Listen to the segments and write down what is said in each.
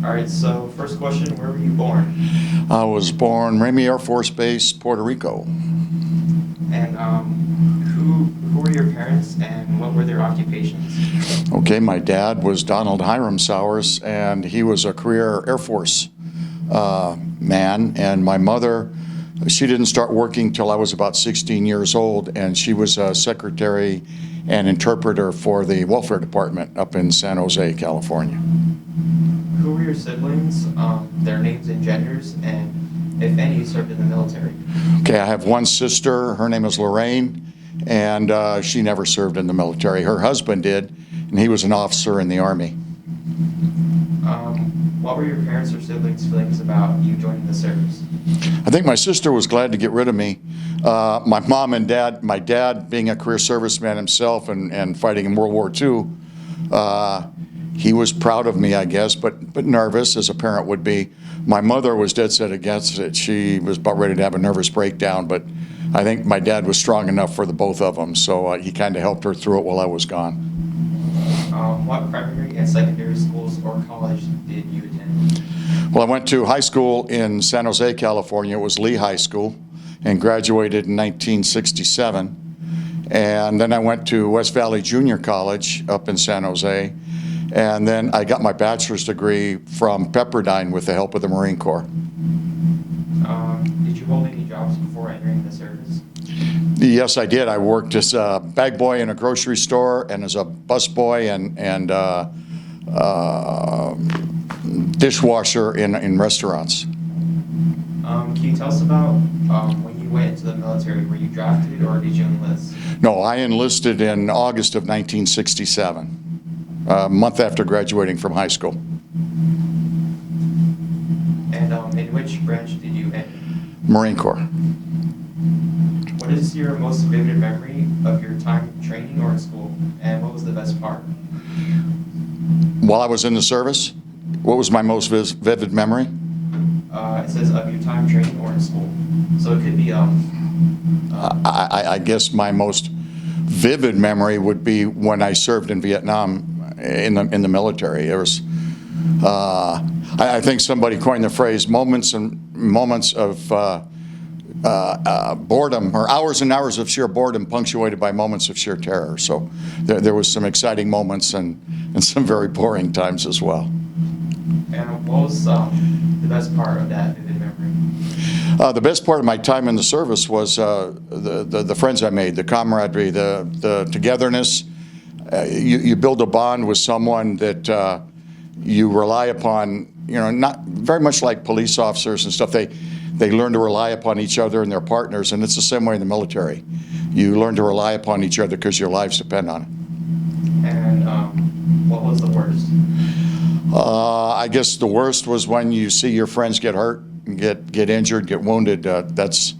All right, so first question, where were you born? I was born Ramey Air Force Base, Puerto Rico. And who were your parents and what were their occupations? Okay, my dad was Donald Hiram Sowers, and he was a career Air Force man. And my mother, she didn't start working till I was about 16 years old, and she was a secretary and interpreter for the welfare department up in San Jose, California. Who were your siblings, their names and genders, and if any served in the military? Okay, I have one sister. Her name is Lorraine, and she never served in the military. Her husband did, and he was an officer in the Army. What were your parents or siblings' feelings about you joining the service? I think my sister was glad to get rid of me. My mom and dad, my dad being a career serviceman himself and fighting in World War II, he was proud of me, I guess, but nervous, as a parent would be. My mother was dead set against it. She was about ready to have a nervous breakdown, but I think my dad was strong enough for the both of them, so he kind of helped her through it while I was gone. What primary and secondary schools or college did you attend? Well, I went to high school in San Jose, California. It was Lee High School, and graduated in 1967. And then I went to West Valley Junior College up in San Jose. And then I got my bachelor's degree from Pepperdine with the help of the Marine Corps. Did you hold any jobs before entering the service? Yes, I did. I worked as a bag boy in a grocery store and as a bus boy and dishwasher in restaurants. Can you tell us about when you went into the military? Were you drafted or did you enlist? No, I enlisted in August of 1967. A month after graduating from high school. And in which branch did you enter? Marine Corps. What is your most vivid memory of your time training or in school? And what was the best part? While I was in the service, what was my most vivid memory? It says of your time training or in school. So it could be... I guess my most vivid memory would be when I served in Vietnam in the military. There was, I think somebody coined the phrase moments of boredom, or hours and hours of sheer boredom punctuated by moments of sheer terror. So there was some exciting moments and some very boring times as well. And what was the best part of that vivid memory? The best part of my time in the service was the friends I made, the camaraderie, the togetherness. You build a bond with someone that you rely upon, not very much like police officers and stuff. They learn to rely upon each other and their partners, and it's the same way in the military. You learn to rely upon each other because your lives depend on it. And what was the worst? I guess the worst was when you see your friends get hurt, get injured, get wounded. That's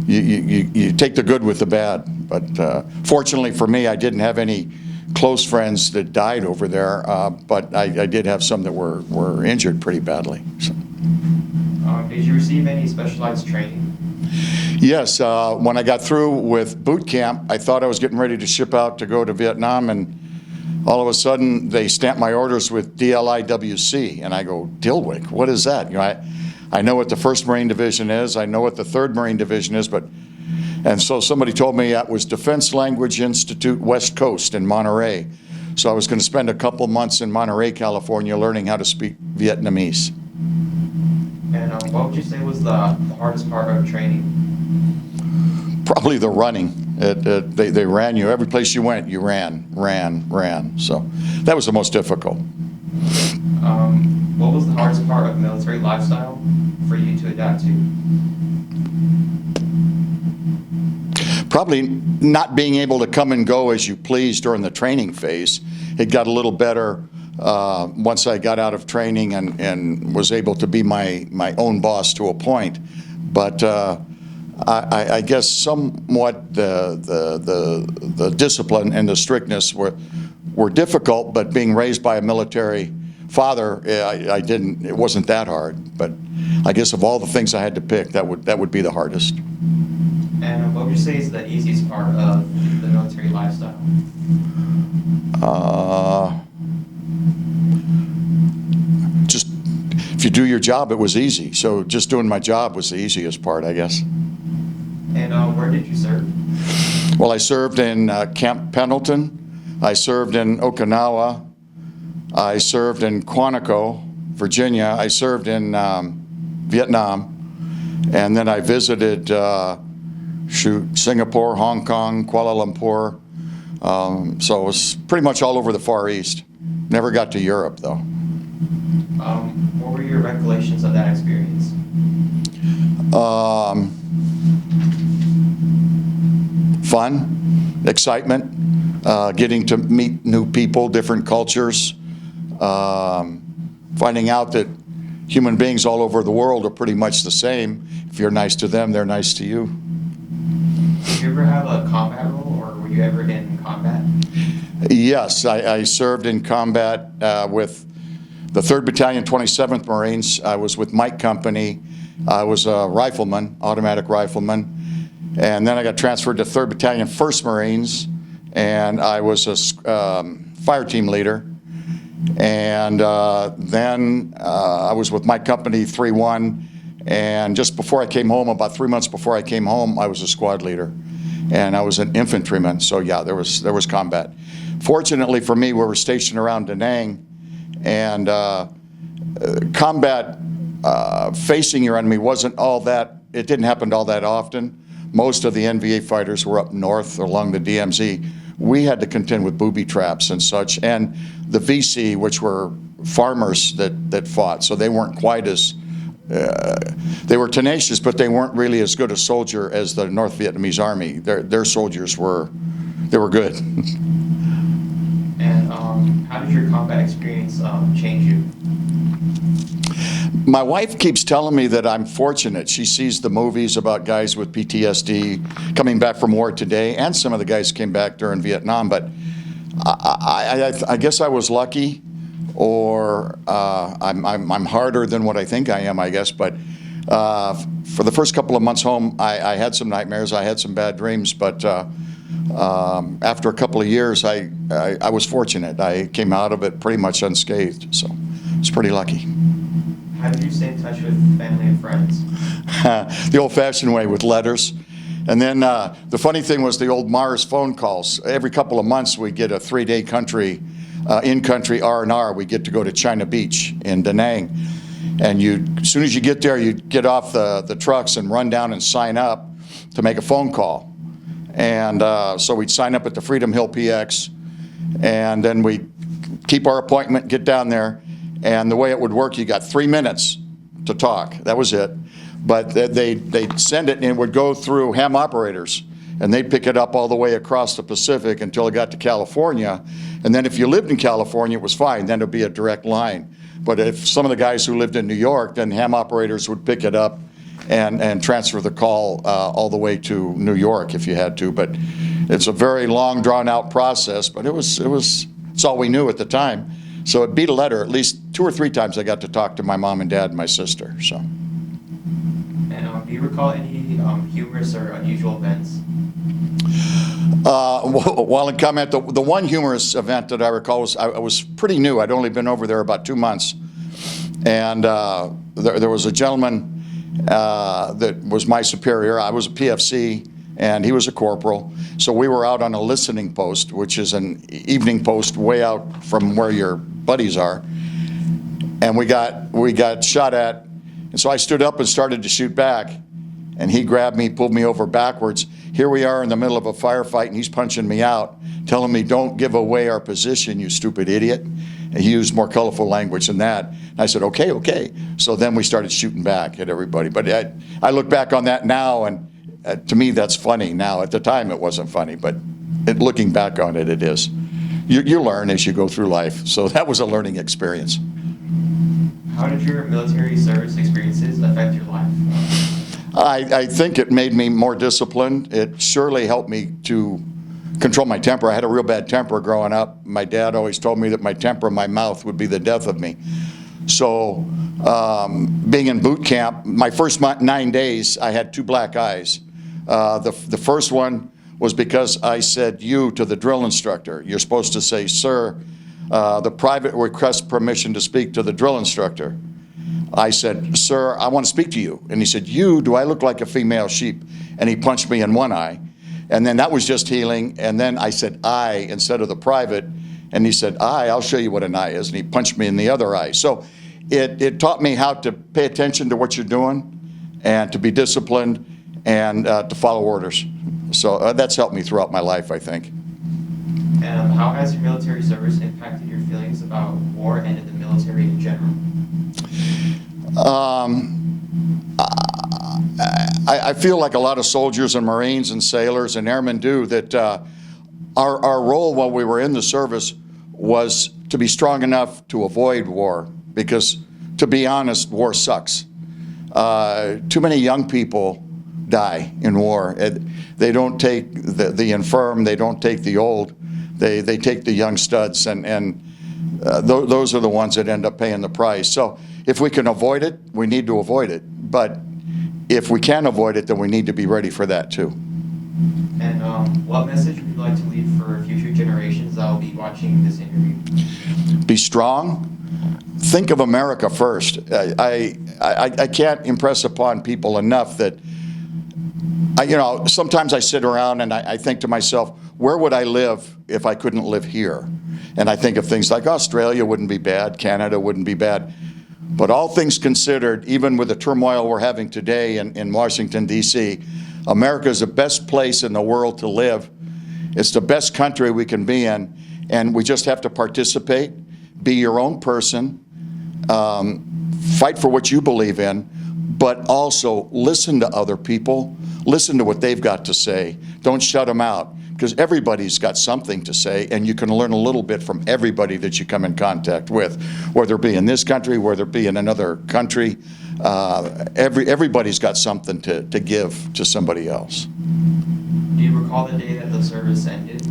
you take the good with the bad. But fortunately for me, I didn't have any close friends that died over there, but I did have some that were injured pretty badly. So. Did you receive any specialized training? Yes, when I got through with boot camp, I thought I was getting ready to ship out to go to Vietnam, and all of a sudden they stamped my orders with DLIWC, and I go, DILWIC, what is that? I know what the 1st Marine Division is, I know what the 3rd Marine Division is, and so somebody told me that was Defense Language Institute West Coast in Monterey. So I was going to spend a couple months in Monterey, California, learning how to speak Vietnamese. And what would you say was the hardest part of training? Probably the running. They ran you. Every place you went, you ran. So that was the most difficult. What was the hardest part of military lifestyle for you to adapt to? Probably not being able to come and go as you please during the training phase. It got a little better once I got out of training and was able to be my own boss to a point. But I guess somewhat the discipline and the strictness were difficult, but being raised by a military father, it wasn't that hard. But I guess of all the things I had to pick, that would be the hardest. And what would you say is the easiest part of the military lifestyle? Just job, it was easy. So just doing my job was the easiest part, I guess. And where did you serve? Well, I served in Camp Pendleton. I served in Okinawa. I served in Quantico, Virginia. I served in Vietnam. And then I visited, Singapore, Hong Kong, Kuala Lumpur. So it was pretty much all over the Far East. Never got to Europe, though. What were your recollections of that experience? Fun, excitement, getting to meet new people, different cultures, finding out that human beings all over the world are pretty much the same. If you're nice to them, they're nice to you. Did you ever have a combat role, or were you ever in combat? Yes, I served in combat with the 3rd Battalion, 27th Marines. I was with Mike Company. I was a rifleman, automatic rifleman. And then I got transferred to 3rd Battalion, 1st Marines, and I was a fire team leader. And then I was with Mike Company, 3-1. And just before I came home, about 3 months before I came home, I was a squad leader. And I was an infantryman, so yeah, there was combat. Fortunately for me, we were stationed around Da Nang, and combat facing your enemy wasn't all that, it didn't happen all that often. Most of the NVA fighters were up north along the DMZ. We had to contend with booby traps and such, and the VC, which were farmers that fought, so they weren't quite as, they were tenacious, but they weren't really as good a soldier as the North Vietnamese Army. Their soldiers were good. And how did your combat experience change you? My wife keeps telling me that I'm fortunate. She sees the movies about guys with PTSD coming back from war today, and some of the guys came back during Vietnam, but I guess I was lucky, or I'm harder than what I think I am, I guess. But for the first couple of months home, I had some nightmares, I had some bad dreams, but after a couple of years, I was fortunate. I came out of it pretty much unscathed, so I was pretty lucky. How did you stay in touch with family and friends? The old-fashioned way, with letters. And then the funny thing was the old Mars phone calls. Every couple of months, we get a 3-day in-country R&R. We get to go to China Beach in Da Nang. And as soon as you get there, you get off the trucks and run down and sign up to make a phone call. And so we'd sign up at the Freedom Hill PX, and then we'd keep our appointment, get down there, and the way it would work, you got 3 minutes to talk. That was it. But they'd send it, and it would go through ham operators, and they'd pick it up all the way across the Pacific until it got to California. And then if you lived in California, it was fine. Then it'd be a direct line. But if some of the guys who lived in New York, then ham operators would pick it up and transfer the call all the way to New York if you had to. But it's a very long, drawn-out process, but it's all we knew at the time. So it beat a letter. At least 2 or 3 times I got to talk to my mom and dad and my sister. So. And do you recall any humorous or unusual events? While in combat, the one humorous event that I recall was I was pretty new. I'd only been over there about 2 months. And there was a gentleman that was my superior. I was a PFC, and he was a corporal. So we were out on a listening post, which is an evening post way out from where your buddies are. And we got shot at. And so I stood up and started to shoot back. And he grabbed me, pulled me over backwards. Here we are in the middle of a firefight, and he's punching me out, telling me, "Don't give away our position, you stupid idiot." And he used more colorful language than that. And I said, okay, okay. So then we started shooting back at everybody. But I look back on that now, and to me, that's funny now. At the time, it wasn't funny, but looking back on it, it is. You learn as you go through life. So that was a learning experience. How did your military service experiences affect your life? I think it made me more disciplined. It surely helped me to control my temper. I had a real bad temper growing up. My dad always told me that my temper in my mouth would be the death of me. So being in boot camp, my first 9 days, I had 2 black eyes. The first one was because I said "you" to the drill instructor. You're supposed to say "sir." The private requests permission to speak to the drill instructor. I said, "Sir, I want to speak to you." And he said, "You, do I look like a female sheep?" And he punched me in one eye. And then that was just healing. And then I said, "I," instead of the private. And he said, I'll show you what an eye is." And he punched me in the other eye. So it taught me how to pay attention to what you're doing and to be disciplined and to follow orders. So that's helped me throughout my life, I think. And how has your military service impacted your feelings about war and in the military in general? I feel like a lot of soldiers and Marines and sailors and airmen do, that our role while we were in the service was to be strong enough to avoid war, because, to be honest, war sucks. Too many young people die in war. They don't take the infirm, they don't take the old, they take the young studs, and those are the ones that end up paying the price. So if we can avoid it, we need to avoid it. But if we can't avoid it, then we need to be ready for that too. And what message would you like to leave for future generations that will be watching this interview? Be strong. Think of America first. I can't impress upon people enough that, sometimes I sit around and I think to myself, where would I live if I couldn't live here? And I think of things like Australia wouldn't be bad, Canada wouldn't be bad. But all things considered, even with the turmoil we're having today in Washington, D.C., America is the best place in the world to live. It's the best country we can be in, and we just have to participate, be your own person, fight for what you believe in, but also listen to other people, listen to what they've got to say. Don't shut them out, because everybody's got something to say, and you can learn a little bit from everybody that you come in contact with, whether it be in this country, whether it be in another country. Everybody's got something to give to somebody else. Do you recall the day that the service ended?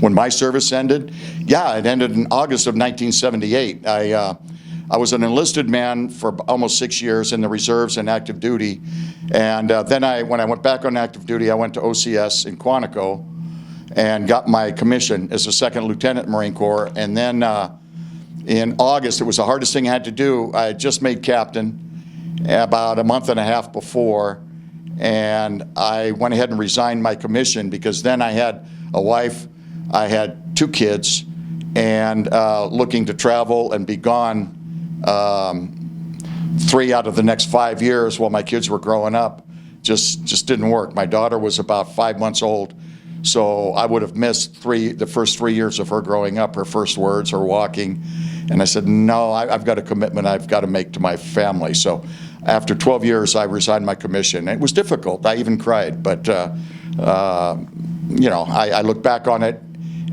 When my service ended? Yeah, it ended in August of 1978. I was an enlisted man for almost 6 years in the reserves and active duty. And then when I went back on active duty, I went to OCS in Quantico and got my commission as a second lieutenant Marine Corps. And then in August, it was the hardest thing I had to do. I had just made captain about a month and a half before, and I went ahead and resigned my commission, because then I had a wife, I had 2 kids, and looking to travel and be gone 3 out of the next 5 years while my kids were growing up just didn't work. My daughter was about 5 months old, so I would have missed the first 3 years of her growing up, her first words, her walking. And I said, no, I've got a commitment I've got to make to my family. So after 12 years, I resigned my commission. It was difficult. I even cried. But, I look back on it,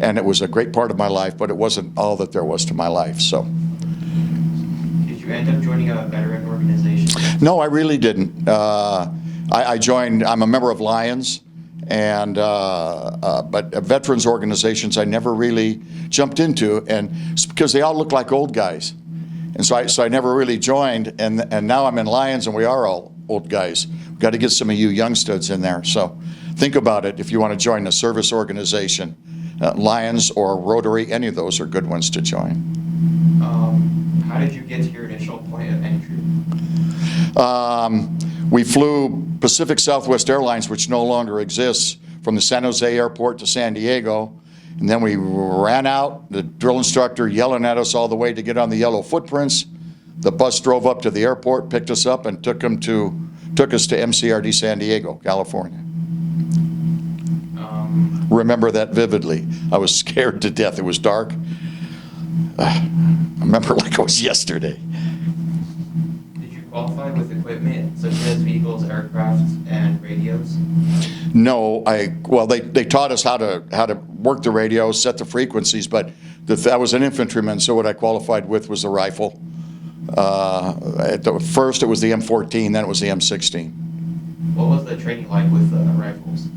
and it was a great part of my life, but it wasn't all that there was to my life. So. Did you end up joining a veteran organization? No, I really didn't. I joined, I'm a member of Lions, and but veterans organizations I never really jumped into, and it's because they all look like old guys, and so I never really joined, and now I'm in Lions, and we are all old guys. We've got to get some of you young studs in there. So think about it if you want to join a service organization. Lions or Rotary, any of those are good ones to join. How did you get to your initial point of entry? We flew Pacific Southwest Airlines, which no longer exists, from the San Jose airport to San Diego. And then we ran out, the drill instructor yelling at us all the way to get on the yellow footprints. The bus drove up to the airport, picked us up, and took us to MCRD San Diego, California. Remember that vividly. I was scared to death. It was dark. I remember like it was yesterday. Did you qualify with equipment such as vehicles, aircraft, and radios? No, they taught us how to work the radio, set the frequencies, but I was an infantryman, so what I qualified with was the rifle. At first it was the M14, then it was the M16. What was the training like with rifles?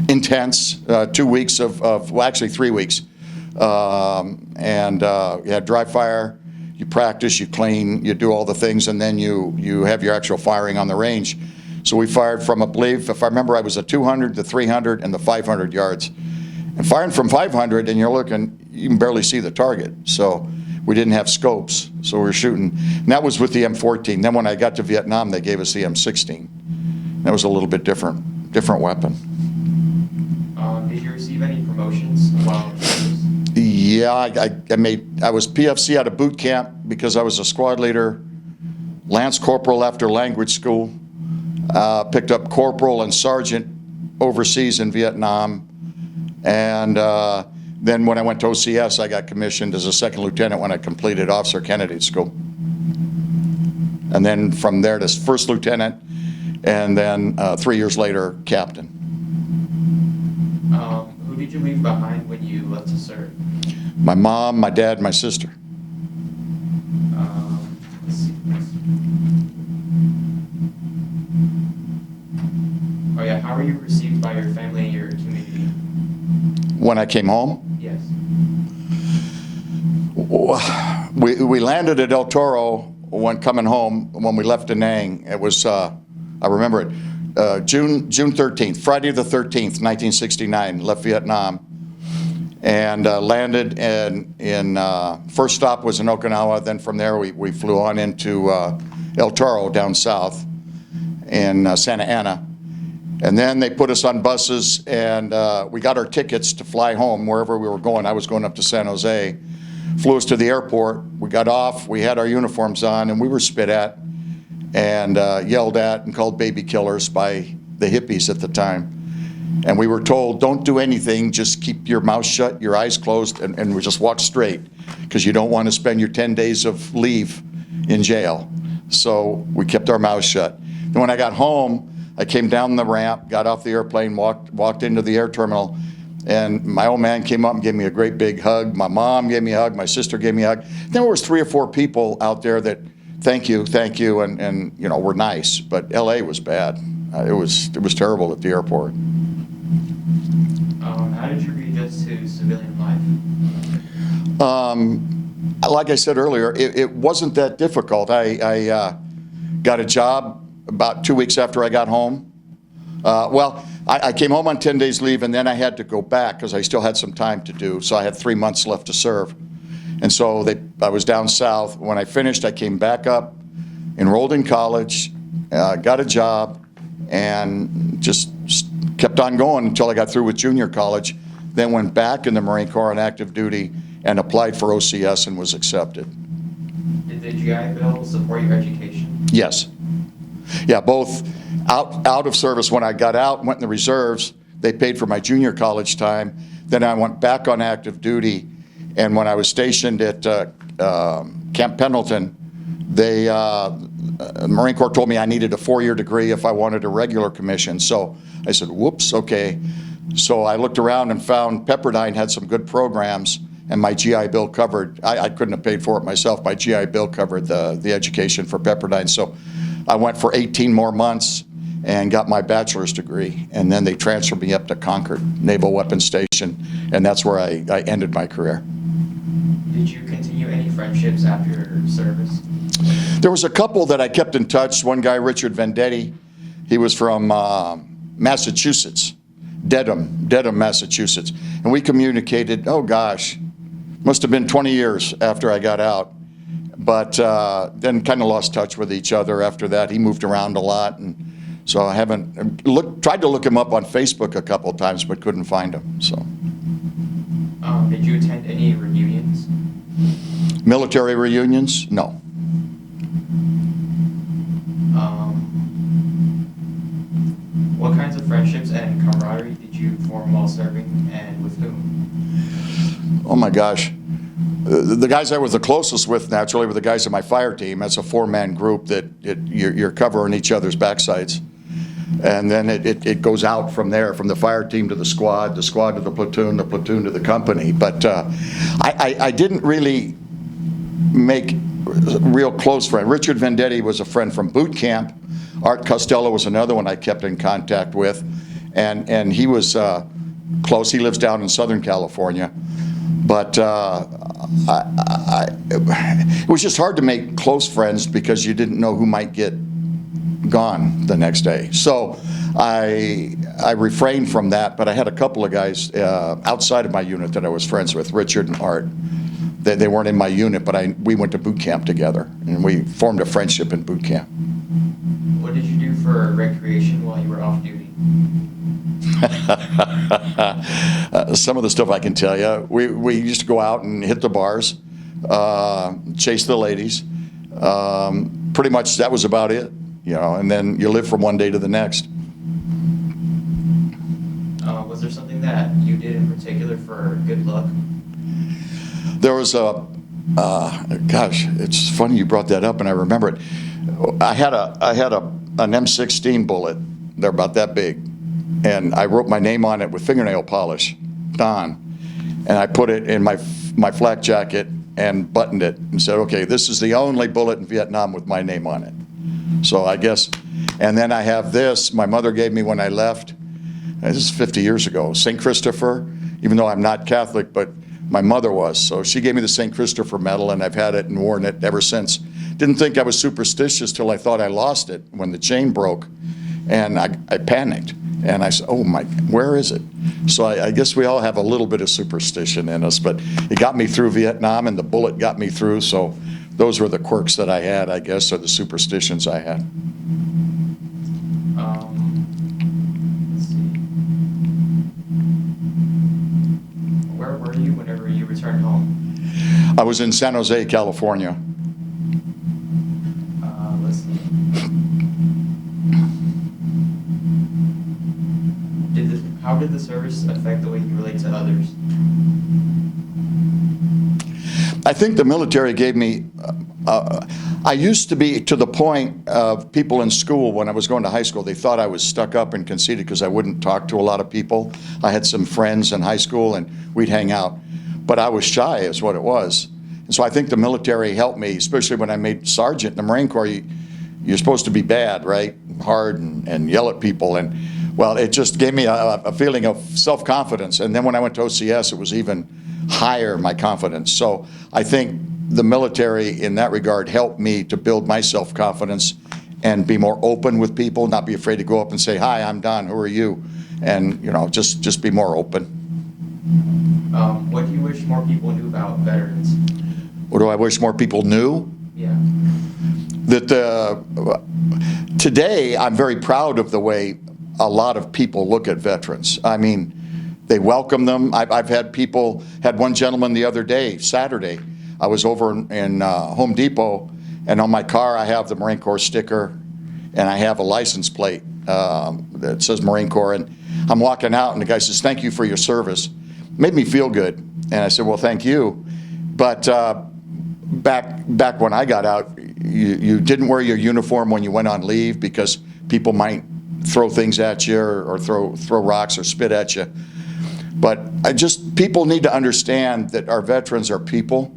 Intense. 2 weeks actually 3 weeks. You had dry fire, you practice, you clean, you do all the things, and then you have your actual firing on the range. So we fired from, I believe, if I remember, I was a 200, the 300, and the 500 yards. And firing from 500, and you're looking, you can barely see the target. So We didn't have scopes, so we were shooting. And that was with the M14. Then when I got to Vietnam, they gave us the M16. That was a little bit different weapon. Did you receive any promotions while in service? Yeah, I was PFC out of boot camp because I was a squad leader, lance corporal after language school, picked up corporal and sergeant overseas in Vietnam, and then when I went to OCS, I got commissioned as a second lieutenant when I completed Officer Candidate School. And then from there to first lieutenant, and then 3 years later, captain. Who did you leave behind when you left to serve? My mom, my dad, my sister. Let's see. Oh yeah, how were you received by your family and your community? When I came home, Yes. we landed at El Toro when coming home. When we left Da Nang, it was I remember it. June 13th, Friday the 13th, 1969. Left Vietnam and landed in first stop was in Okinawa. Then from there we flew on into El Toro down south in Santa Ana. And then they put us on buses, and we got our tickets to fly home wherever we were going. I was going up to San Jose. Flew us to the airport. We got off. We had our uniforms on, and we were spit at and yelled at and called baby killers by the hippies at the time. And we were told, don't do anything, just keep your mouth shut, your eyes closed, and we just walk straight, because you don't want to spend your 10 days of leave in jail. So we kept our mouths shut. Then when I got home, I came down the ramp, got off the airplane, walked into the air terminal, and my old man came up and gave me a great big hug. My mom gave me a hug. My sister gave me a hug. Then there was 3 or 4 people out there that, thank you, and you know, were nice. But L.A. was bad. It was terrible at the airport. How did you readjust to civilian life? Like I said earlier, it wasn't that difficult. I got a job about 2 weeks after I got home. I came home on 10 days leave, and then I had to go back because I still had some time to do. So I had 3 months left to serve. And so I was down south. When I finished, I came back up, enrolled in college, got a job, and just kept on going until I got through with junior college. Then went back in the Marine Corps on active duty and applied for OCS and was accepted. Did the GI Bill support your education? Yes. Yeah, both out of service. When I got out, went in the reserves, they paid for my junior college time. Then I went back on active duty, and when I was stationed at Camp Pendleton, the Marine Corps told me I needed a 4-year degree if I wanted a regular commission. So I said, whoops, okay. So I looked around and found Pepperdine had some good programs, and my GI Bill covered. I couldn't have paid for it myself. My GI Bill covered the education for Pepperdine. So I went for 18 more months and got my bachelor's degree, and then they transferred me up to Concord Naval Weapons Station, and that's where I ended my career. Did you continue any friendships after your service? There was a couple that I kept in touch. One guy, Richard Vendetti, he was from Massachusetts, Dedham, Massachusetts, and we communicated, oh gosh, must have been 20 years after I got out. But then kind of lost touch with each other after that. He moved around a lot, and so I haven't tried to look him up on Facebook a couple of times, but couldn't find him. So. Did you attend any reunions? Military reunions? No. What kinds of friendships and camaraderie did you form while serving, and with whom? Oh my gosh. The guys I was the closest with naturally were the guys in my fire team. That's a 4-man group that you're covering each other's backsides. And then it goes out from there, from the fire team to the squad to the platoon to the company. But I didn't really make real close friends. Richard Vendetti was a friend from boot camp. Art Costello was another one I kept in contact with. And he was close. He lives down in Southern California. But it was just hard to make close friends because you didn't know who might get gone the next day. So I refrained from that, but I had a couple of guys outside of my unit that I was friends with, Richard and Art, They weren't in my unit, but we went to boot camp together, and we formed a friendship in boot camp. What did you do for recreation while you were off duty? Some of the stuff I can tell you. We used to go out and hit the bars, chase the ladies. Pretty much that was about it, and then you live from one day to the next. Was there something that you did in particular for good luck? There was gosh, it's funny you brought that up, and I remember it. I had an M16 bullet. They're about that big, and I wrote my name on it with fingernail polish, Don, and I put it in my flak jacket and buttoned it and said, okay, this is the only bullet in Vietnam with my name on it. So I guess, and then I have this, my mother gave me when I left. This is 50 years ago, St. Christopher, even though I'm not Catholic, but my mother was. So she gave me the St. Christopher medal, and I've had it and worn it ever since. Didn't think I was superstitious till I thought I lost it when the chain broke, and I panicked. And I said, oh my, where is it? So I guess we all have a little bit of superstition in us, but it got me through Vietnam, and the bullet got me through, so those were the quirks that I had, I guess, or the superstitions I had. Let's see. Where were you whenever you returned home? I was in San Jose, California. Let's see. How did the service affect the way you relate to others? I think the military gave me, I used to be to the point of people in school, when I was going to high school, they thought I was stuck up and conceited because I wouldn't talk to a lot of people. I had some friends in high school and we'd hang out, but I was shy is what it was. And so I think the military helped me, especially when I made sergeant in the Marine Corps. You're supposed to be bad, right? Hard and yell at people. And well, it just gave me a feeling of self-confidence. And then when I went to OCS, it was even higher, my confidence. So I think the military in that regard helped me to build my self-confidence and be more open with people, not be afraid to go up and say, hi, I'm Don, who are you? And just be more open. What do you wish more people knew about veterans? What do I wish more people knew? Yeah. That today I'm very proud of the way a lot of people look at veterans. I mean, they welcome them. I've had people, had one gentleman the other day, Saturday, I was over in Home Depot, and on my car I have the Marine Corps sticker, and I have a license plate that says Marine Corps, and I'm walking out and the guy says, thank you for your service. Made me feel good. And I said, well, thank you. But back when I got out, you didn't wear your uniform when you went on leave because people might throw things at you or throw rocks or spit at you. But people need to understand that our veterans are people.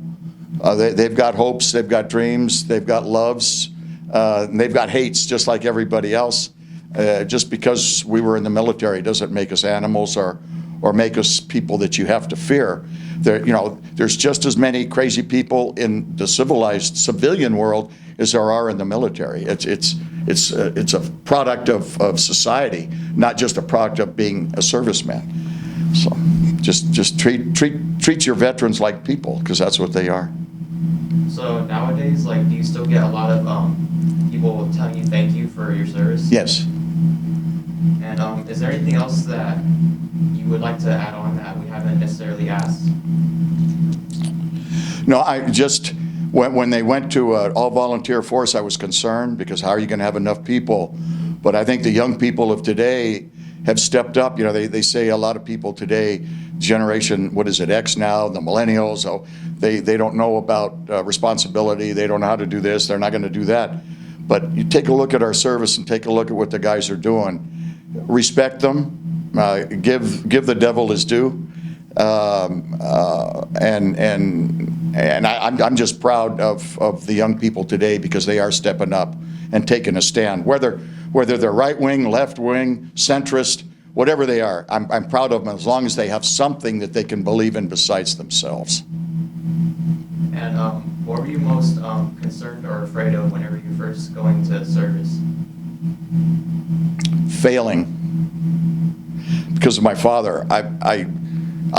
They've got hopes, they've got dreams, they've got loves, and they've got hates just like everybody else. Just because we were in the military doesn't make us animals or make us people that you have to fear. There's just as many crazy people in the civilized civilian world as there are in the military. It's a product of society, not just a product of being a serviceman. So just treat your veterans like people, because that's what they are. So nowadays, do you still get a lot of people telling you thank you for your service? Yes. And is there anything else that you would like to add on that we haven't necessarily asked? No, when they went to an all-volunteer force, I was concerned because how are you going to have enough people? But I think the young people of today have stepped up. They say a lot of people today, generation, what is it, X now, the millennials, they don't know about responsibility. They don't know how to do this. They're not going to do that. But you take a look at our service and take a look at what the guys are doing. Respect them. Give the devil his due. And I'm just proud of the young people today because they are stepping up and taking a stand. Whether they're right wing, left wing, centrist, whatever they are, I'm proud of them as long as they have something that they can believe in besides themselves. And what were you most concerned or afraid of whenever you first going to service? Failing. Because of my father. I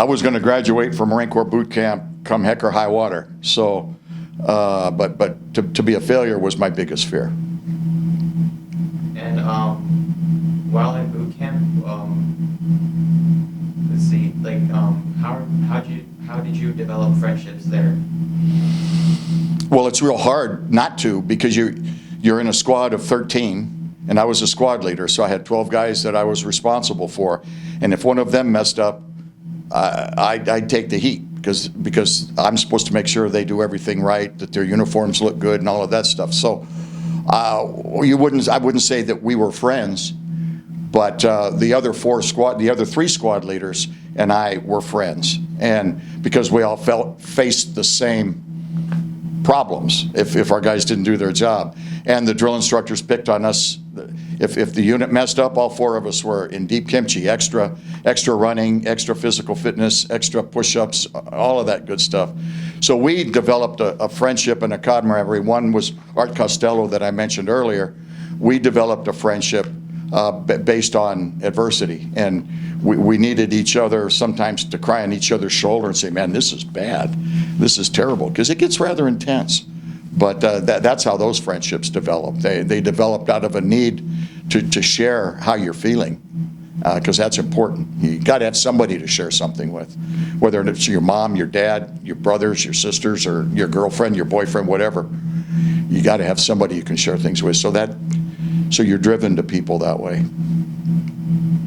was going to graduate from Marine Corps boot camp come heck or high water. So, but to be a failure was my biggest fear. And while in boot camp, let's see, like how did you develop friendships there? Well, it's real hard not to, because you're in a squad of 13, and I was a squad leader, so I had 12 guys that I was responsible for. And if one of them messed up, I'd take the heat, because I'm supposed to make sure they do everything right, that their uniforms look good and all of that stuff. So I wouldn't say that we were friends, but the other three squad leaders and I were friends, and because we all faced the same problems if our guys didn't do their job. And the drill instructors picked on us. If the unit messed up, all four of us were in deep kimchi, extra running, extra physical fitness, extra push-ups, all of that good stuff. So we developed a friendship and a camaraderie. One was Art Costello that I mentioned earlier. We developed a friendship based on adversity, and we needed each other sometimes to cry on each other's shoulder and say, man, this is bad, this is terrible, because it gets rather intense. But that's how those friendships developed. They developed out of a need to share how you're feeling, because that's important. You got to have somebody to share something with, whether it's your mom, your dad, your brothers, your sisters, or your girlfriend, your boyfriend, whatever. You got to have somebody you can share things with, so you're driven to people that way.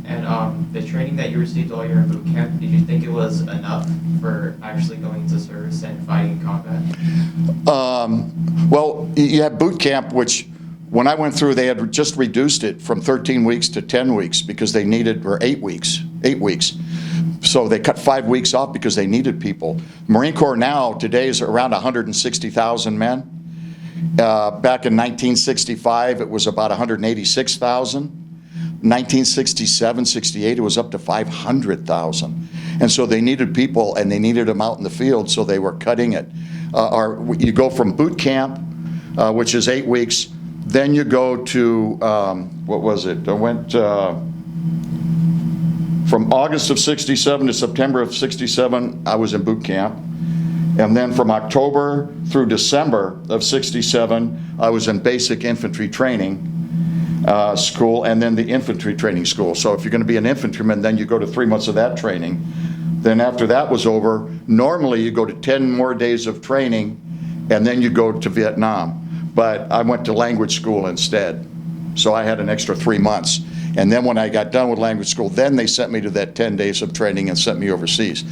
And the training that you received while you were in boot camp, did you think it was enough for actually going to service and fighting in combat? Well, you have boot camp, which when I went through, they had just reduced it from 13 weeks to 10 weeks because they needed, or 8 weeks. So they cut 5 weeks off because they needed people. Marine Corps now, today, is around 160,000 men. Back in 1965, it was about 186,000. 1967, 68, it was up to 500,000. And so they needed people, and they needed them out in the field, so they were cutting it. You go from boot camp, which is 8 weeks, then you go to, what was it? I went from August of 67 to September of 67, I was in boot camp. And then from October through December of 67, I was in basic infantry training school, and then the infantry training school. So if you're going to be an infantryman, then you go to 3 months of that training. Then after that was over, normally you go to 10 more days of training, and then you go to Vietnam. But I went to language school instead. So I had an extra 3 months. And then when I got done with language school, then they sent me to that 10 days of training and sent me overseas.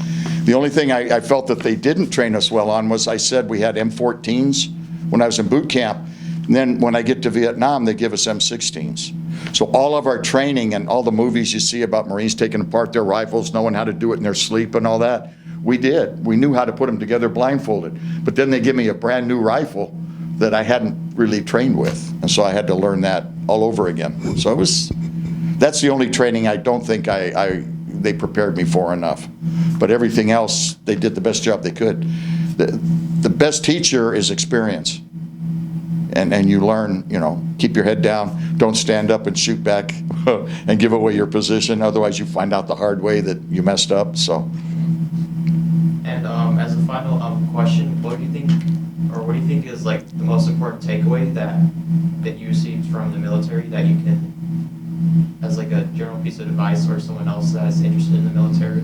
The only thing I felt that they didn't train us well on was, I said we had M14s when I was in boot camp. And then when I get to Vietnam, they give us M16s. So all of our training and all the movies you see about Marines taking apart their rifles, knowing how to do it in their sleep and all that, we did. We knew how to put them together blindfolded. But then they give me a brand new rifle that I hadn't really trained with. And so I had to learn that all over again. So that's the only training I don't think they prepared me for enough. But everything else, they did the best job they could. The best teacher is experience. And you learn, keep your head down, don't stand up and shoot back and give away your position. Otherwise you find out the hard way that you messed up. So. And as a final question, what do you think is like the most important takeaway that you received from the military that you can, as like a general piece of advice for someone else that's interested in the military?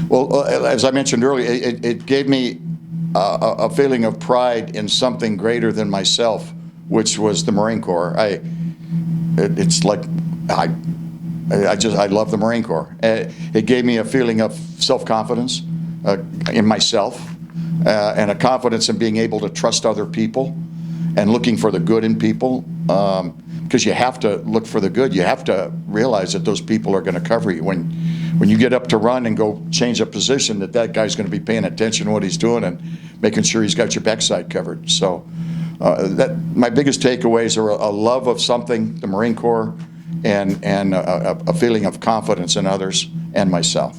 Well, as I mentioned earlier, it gave me a feeling of pride in something greater than myself, which was the Marine Corps. I love the Marine Corps. It gave me a feeling of self-confidence in myself, and a confidence in being able to trust other people and looking for the good in people, because you have to look for the good. You have to realize that those people are going to cover you. When you get up to run and go change a position, that guy's going to be paying attention to what he's doing and making sure he's got your backside covered. So my biggest takeaways are a love of something, the Marine Corps, and a feeling of confidence in others and myself.